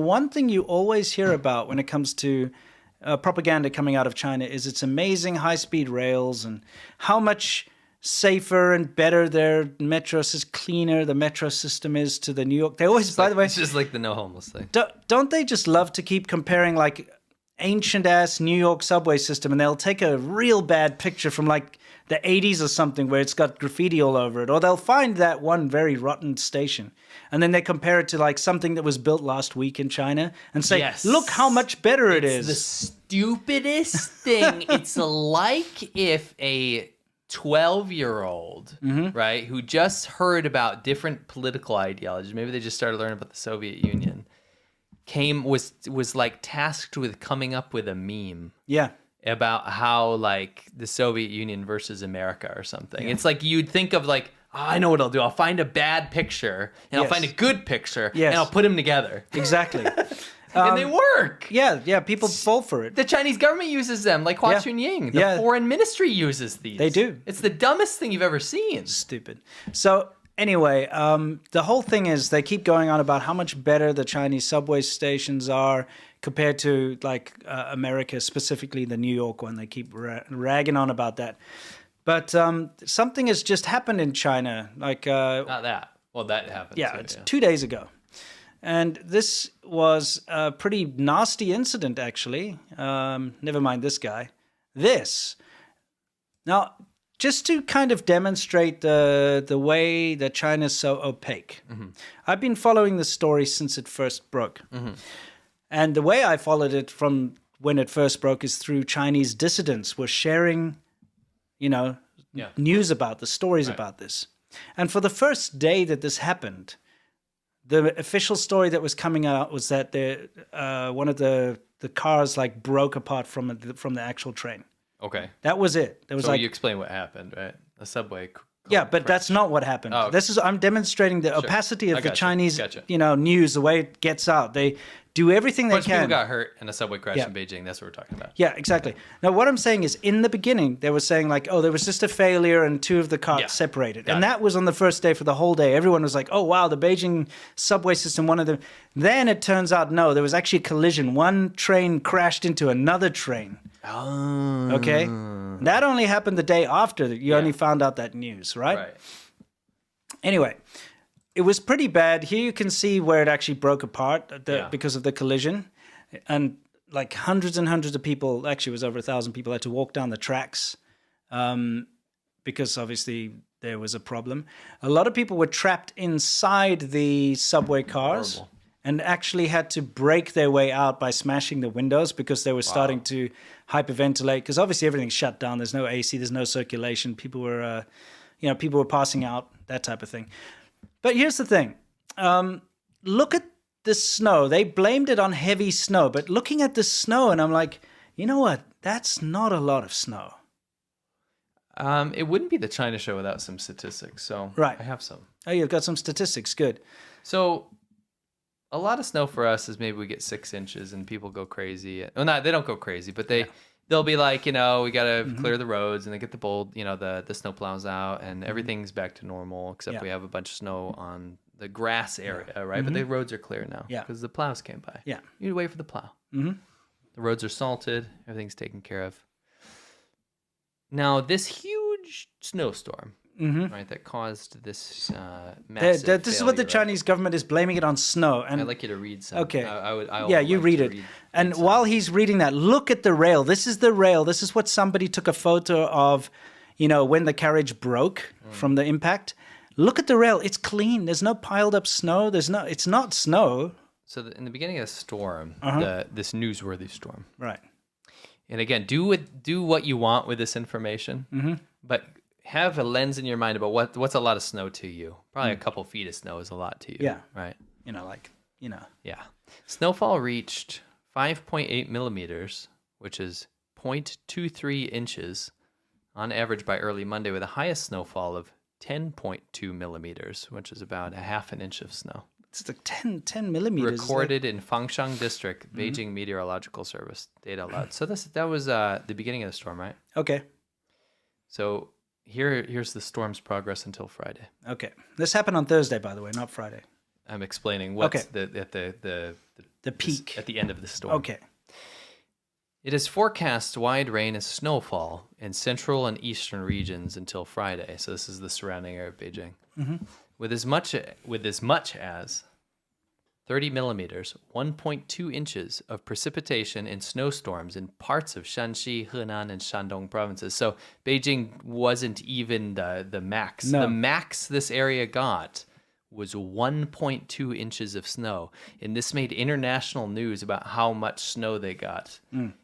One thing you always hear about when it comes to propaganda coming out of China is its amazing high-speed rails and how much safer and better their metro is, cleaner the metro system is to the New York. They always, by the way, it's just like the no homeless thing. Don't they just love to keep comparing like ancient-ass New York subway system, and they'll take a real bad picture from like the 80s or something where it's got graffiti all over it, or they'll find that one very rotten station, and then they compare it to like something that was built last week in China and say, Yes. look how much better it is. The stupidest thing. It's like if a 12-year-old, right, who just heard about different political ideologies, maybe they just started learning about the Soviet Union, was like tasked with coming up with a meme. Yeah. About how like the Soviet Union versus America or something. Yeah. It's like you'd think of like, oh, I know what I'll do. I'll find a bad picture and I'll find a good picture and I'll put them together. Exactly. And they work. Yeah, people fall for it. The Chinese government uses them, like Hua Chunying. The foreign ministry uses these. They do. It's the dumbest thing you've ever seen. Stupid. So anyway, the whole thing is they keep going on about how much better the Chinese subway stations are compared to like America, specifically the New York one. They keep ragging on about that. But something has just happened in China. Like Not that. Well, that happened. Yeah, it's 2 days ago. And this was a pretty nasty incident, actually. Never mind this guy. This. Now, just to kind of demonstrate the way that China's so opaque. I've been following the story since it first broke. And the way I followed it from when it first broke is through Chinese dissidents were sharing, news about the stories about this. And for the first day that this happened, the official story that was coming out was that one of the cars like broke apart from the actual train. Okay. That was it. There was so you explain what happened, right? A subway. Yeah, but that's not what happened. Oh, okay. I'm demonstrating the opacity of the Chinese, Gotcha. News, the way it gets out. They do everything they can. People got hurt in a subway crash in Beijing. That's what we're talking about. Yeah, exactly. Now, what I'm saying is, in the beginning, they were saying like, oh, there was just a failure and two of the cars separated. And that was on the first day for the whole day. Everyone was like, oh, wow, the Beijing subway system, one of them. Then it turns out, no, there was actually a collision. One train crashed into another train. Oh. Okay? That only happened the day after you only found out that news, right? Right. Anyway, it was pretty bad. Here you can see where it actually broke apart because of the collision. And like hundreds and hundreds of people, actually it was over 1,000 people, had to walk down the tracks because obviously there was a problem. A lot of people were trapped inside the subway cars. Horrible. And actually had to break their way out by smashing the windows because they were starting to hyperventilate. Because obviously everything's shut down. There's no AC. There's no circulation. People were, people were passing out. That type of thing. But here's the thing. Look at the snow. They blamed it on heavy snow. But looking at the snow, and I'm like, you know what? That's not a lot of snow. It wouldn't be the China show without some statistics. So I have some. Oh, you've got some statistics. Good. So a lot of snow for us is maybe we get 6 inches and people go crazy. Well, not they don't go crazy, but they'll be like, we got to clear the roads, and they get the snow plows out, and everything's back to normal except we have a bunch of snow on the grass area, right? But the roads are clear now because the plows came by. Yeah, you need to wait for the plow. The roads are salted, everything's taken care of. Now this huge snowstorm. Right, that caused this massive this is what the Chinese government is blaming it on snow. And I'd like you to read some. Okay. You read it. And while he's reading that, look at the rail. This is the rail. This is what somebody took a photo of, when the carriage broke from the impact. Look at the rail. It's clean. There's no piled up snow. It's not snow. So in the beginning of the storm, this newsworthy storm. Right. And again, do what you want with this information, but have a lens in your mind about what's a lot of snow to you. Probably a couple feet of snow is a lot to you. Yeah. Right. Yeah. Snowfall reached 5.8 millimeters, which is 0.23 inches on average by early Monday, with the highest snowfall of 10.2 millimeters, which is about a half an inch of snow. It's like 10 millimeters. Recorded in Fangshang District, Beijing Meteorological Service data allowed. So that was the beginning of the storm, right? Okay. So here's the storm's progress until Friday. Okay. This happened on Thursday, by the way, not Friday. I'm explaining what's Okay. the peak. at the end of the storm. Okay. It is forecast wide rain and snowfall in central and eastern regions until Friday. So this is the surrounding area of Beijing. With as much as 30 millimeters, 1.2 inches of precipitation in snowstorms in parts of Shanxi, Henan, and Shandong provinces. So Beijing wasn't even the max. No. The max this area got was 1.2 inches of snow. And this made international news about how much snow they got.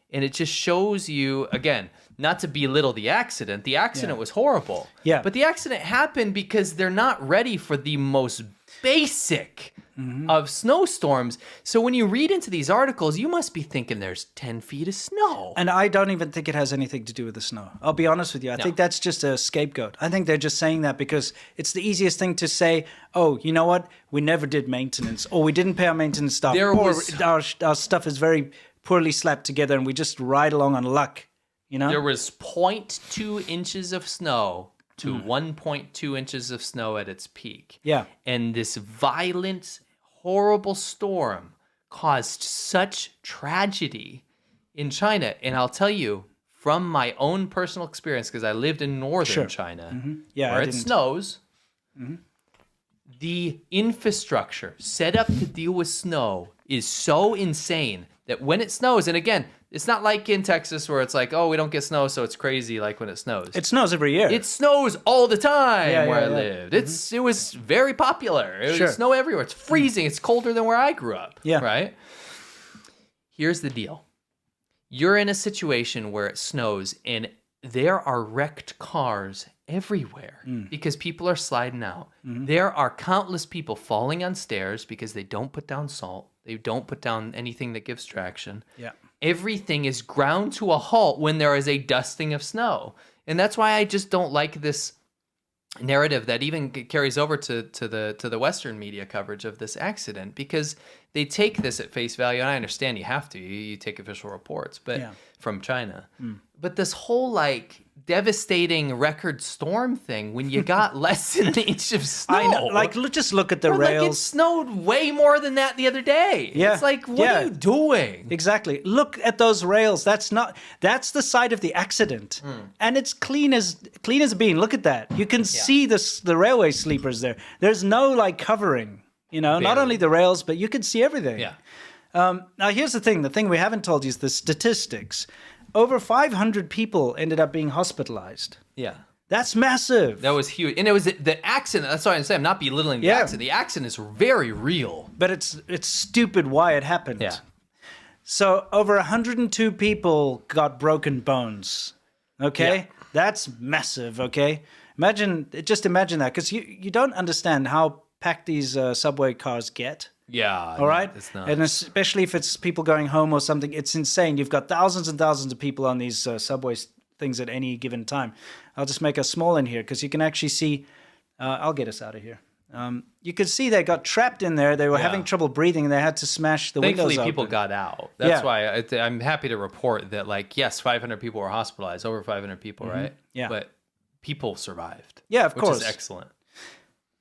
And it just shows you, again, not to belittle the accident. The accident was horrible. Yeah. But the accident happened because they're not ready for the most basic of snowstorms. So when you read into these articles, you must be thinking there's 10 feet of snow. And I don't even think it has anything to do with the snow. I'll be honest with you. I think that's just a scapegoat. I think they're just saying that because it's the easiest thing to say, oh, you know what? We never did maintenance, or we didn't pay our maintenance staff, our stuff is very poorly slapped together and we just ride along on luck, you know? There was 0.2 inches of snow to 1.2 inches of snow at its peak. Yeah. And this violent, horrible storm caused such tragedy in China. And I'll tell you, from my own personal experience, because I lived in northern China, where it snows, the infrastructure set up to deal with snow is so insane that when it snows, and again, it's not like in Texas where it's like, oh, we don't get snow, so it's crazy like when it snows. It snows every year. It snows all the time where I lived. It was very popular. It would snow everywhere. It's freezing. It's colder than where I grew up. Yeah. Right? Here's the deal. You're in a situation where it snows and there are wrecked cars everywhere because people are sliding out. There are countless people falling on stairs because they don't put down salt. They don't put down anything that gives traction. Yeah. Everything is ground to a halt when there is a dusting of snow. And that's why I just don't like this narrative that even carries over to the Western media coverage of this accident, because they take this at face value. And I understand you have to. You take official reports from China. But this whole like devastating record storm thing when you got less than an inch of snow. I know. Like, just look at the rails. Like it snowed way more than that the other day. Yeah. It's like, what are you doing? Exactly. Look at those rails. That's the site of the accident. And it's clean as a bean. Look at that. You can see the railway sleepers there. There's no like covering, you know, not only the rails, but you can see everything. Yeah. Now here's the thing. The thing we haven't told you is the statistics. Over 500 people ended up being hospitalized. Yeah. That's massive. That was huge. And it was the accident. That's why I'm saying I'm not belittling the accident. The accident is very real. But it's stupid why it happened. Yeah. So over 102 people got broken bones. Okay? Yeah. That's massive, okay? Just imagine that, because you don't understand how packed these subway cars get. Yeah. All right? It's not. And especially if it's people going home or something, it's insane. You've got thousands and thousands of people on these subway things at any given time. I'll just make a small in here because you can actually see. I'll get us out of here. You could see they got trapped in there. They were having trouble breathing, and they had to smash the windows open. Thankfully, people got out. That's why I'm happy to report that, like, yes, 500 people were hospitalized, over 500 people, right? Yeah. But people survived. Yeah, of course. Which is excellent.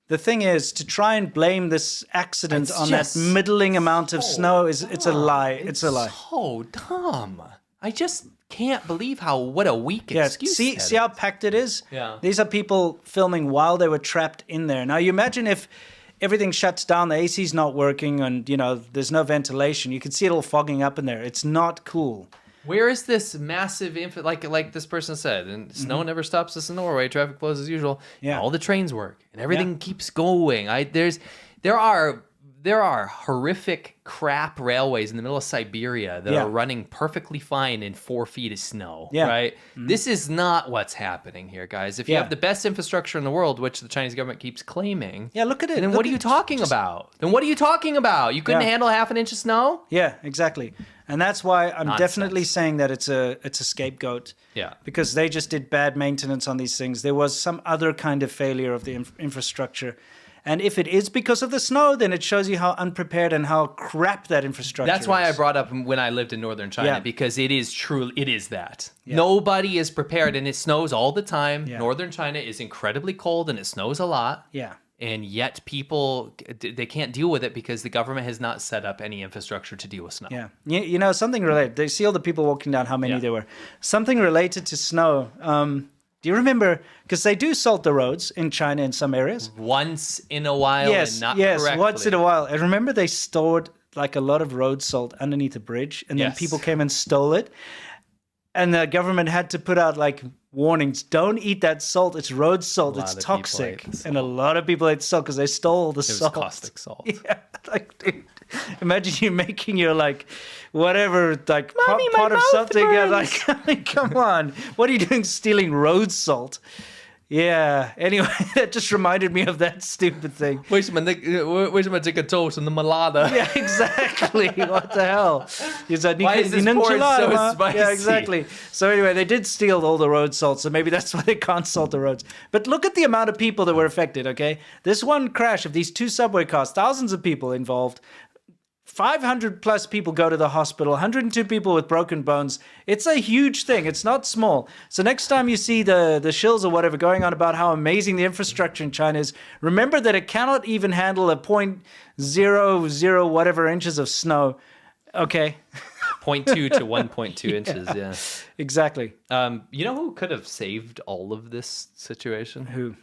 The thing is, to try and blame this accident on that middling amount of snow it's a lie. It's a lie. So dumb. I just can't believe what a weak excuse. See how packed it is? Yeah. These are people filming while they were trapped in there. Now you imagine if everything shuts down, the AC's not working, and you know there's no ventilation. You can see it all fogging up in there. It's not cool. Where is this massive like this person said, and snow never stops us in Norway, traffic flows as usual. Yeah. All the trains work and everything keeps going. There are horrific crap railways in the middle of Siberia that are running perfectly fine in 4 feet of snow. Yeah. Right? This is not what's happening here, guys. If you have the best infrastructure in the world, which the Chinese government keeps claiming, look at it. then what are you talking about? Then what are you talking about? You couldn't handle half an inch of snow? Yeah, exactly. And that's why I'm definitely saying that it's a scapegoat. Yeah. Because they just did bad maintenance on these things. There was some other kind of failure of the infrastructure. And if it is because of the snow, then it shows you how unprepared and how crap that infrastructure is. That's why I brought up when I lived in northern China, because it is that. Yeah. Nobody is prepared, and it snows all the time. Yeah. Northern China is incredibly cold, and it snows a lot. Yeah. and yet people, they can't deal with it because the government has not set up any infrastructure to deal with snow. Yeah. You know, something related. They see all the people walking down, how many there were. Something related to snow. Do you remember? Because they do salt the roads in China in some areas. Once in a while and not correctly. Once in a while. I remember they stored like a lot of road salt underneath a bridge, and then people came and stole it. And the government had to put out like warnings: don't eat that salt. It's road salt. It's toxic. And a lot of people ate salt because they stole the salt. It was caustic salt. Yeah, like dude, imagine you making your like whatever like pot of something. Like, I mean, come on, what are you doing stealing road salt? Yeah. Anyway, that just reminded me of that stupid thing. 为什么这个粥是那么辣的? Yeah, exactly. What the hell? He's like, Why is this pork so spicy? Yeah, exactly. So anyway, they did steal all the road salt, so maybe that's why they can't salt the roads. But look at the amount of people that were affected, okay? This one crash of these two subway cars, thousands of people involved. 500 plus people go to the hospital, 102 people with broken bones. It's a huge thing. It's not small. So next time you see the shills or whatever going on about how amazing the infrastructure in China is, remember that it cannot even handle a 0.00 whatever inches of snow. Okay. 0.2 to 1.2 inches, yeah. Exactly. You know who could have saved all of this situation? Who?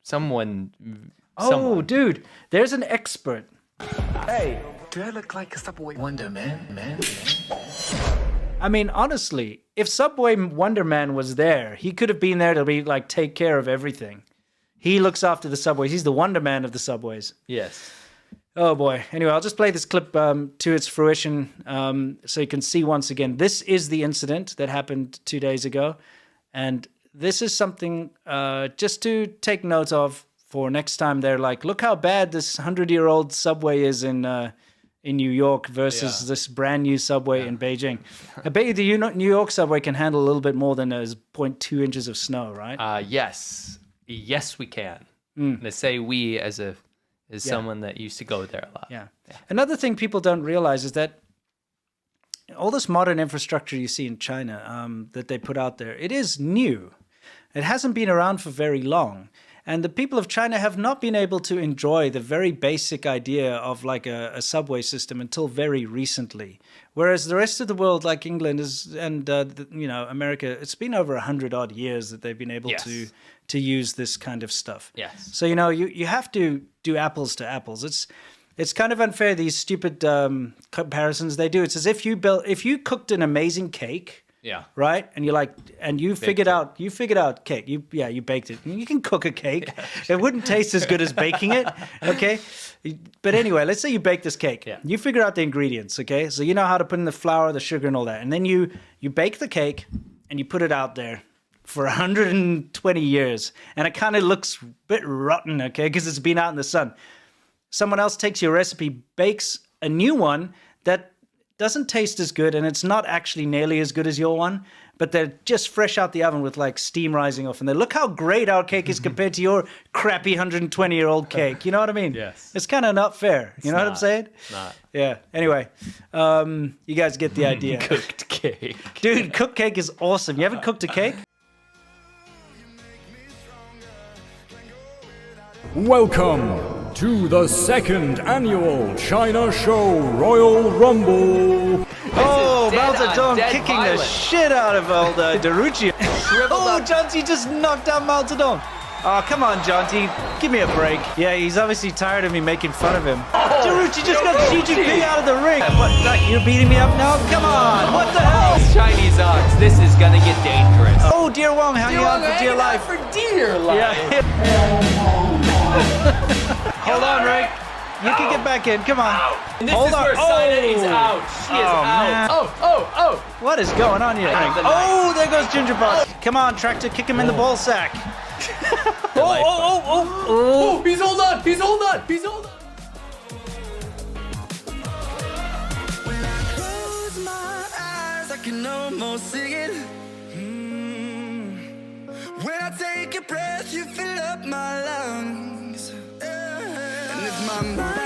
Someone. Oh, dude, there's an expert. Hey, do I look like a Subway Wonder Man? I mean, honestly, if Subway Wonder Man was there, he could have been there to be like take care of everything. He looks after the subways. He's the Wonder Man of the subways. Yes. Oh boy. Anyway, I'll just play this clip to its fruition so you can see once again. This is the incident that happened 2 days ago. And this is something just to take note of for next time. They're like, look how bad this 100-year-old subway is in New York versus this brand new subway in Beijing. I bet you the New York subway can handle a little bit more than 0.2 inches of snow, right? Yes. Yes, we can. And I say we as someone that used to go there a lot. Yeah. Another thing people don't realize is that all this modern infrastructure you see in China that they put out there, it is new. It hasn't been around for very long. And the people of China have not been able to enjoy the very basic idea of like a subway system until very recently. Whereas the rest of the world, like England and America, it's been over 100-odd years that they've been able to use this kind of stuff. Yes. So, you have to do apples to apples. It's kind of unfair, these stupid comparisons they do. It's as if you cooked an amazing cake. Yeah. Right? And you figured out cake. You baked it. You can cook a cake. It wouldn't taste as good as baking it. Okay. But anyway, let's say you bake this cake. Yeah. You figure out the ingredients. Okay. So you know how to put in the flour, the sugar, and all that. And then you bake the cake and you put it out there for 120 years. And it kind of looks a bit rotten. Okay. Because it's been out in the sun. Someone else takes your recipe, bakes a new one that doesn't taste as good, and it's not actually nearly as good as your one, but they're just fresh out the oven with like steam rising off, and they look how great our cake is compared to your crappy 120-year-old cake. You know what I mean? Yes. It's kind of not fair. You know what I'm saying? It's not. Yeah. Anyway, you guys get the idea. Cooked cake. Dude, cooked cake is awesome. You ever cooked a cake? Welcome to the second annual China Show Royal Rumble. Oh, dead Mao on Zedong dead kicking violence. the shit out of old Daruchi. Oh, Jonty just knocked out Mao Zedong. Oh, come on, Jonty. Give me a break. Yeah, he's obviously tired of me making fun of him. Daruchi just got Xi Jinping out of the ring. What, you're beating me up now? Come on. What the hell? Chinese ox. This is gonna get dangerous. Oh, dear Wong, hanging on for dear life. For dear life. Yeah. Hold on, Rick. You can get back in. Come on. And this Hold is on. where Sine's out. She is man. out. Oh. What is going on here? have the Oh, there goes Gingerbot. Come on, Tractor, kick him in the ball sack. Oh, he's hold on. He's hold on. Close my eyes, I can almost see it. When I take a breath, you fill up my lungs. And if my mind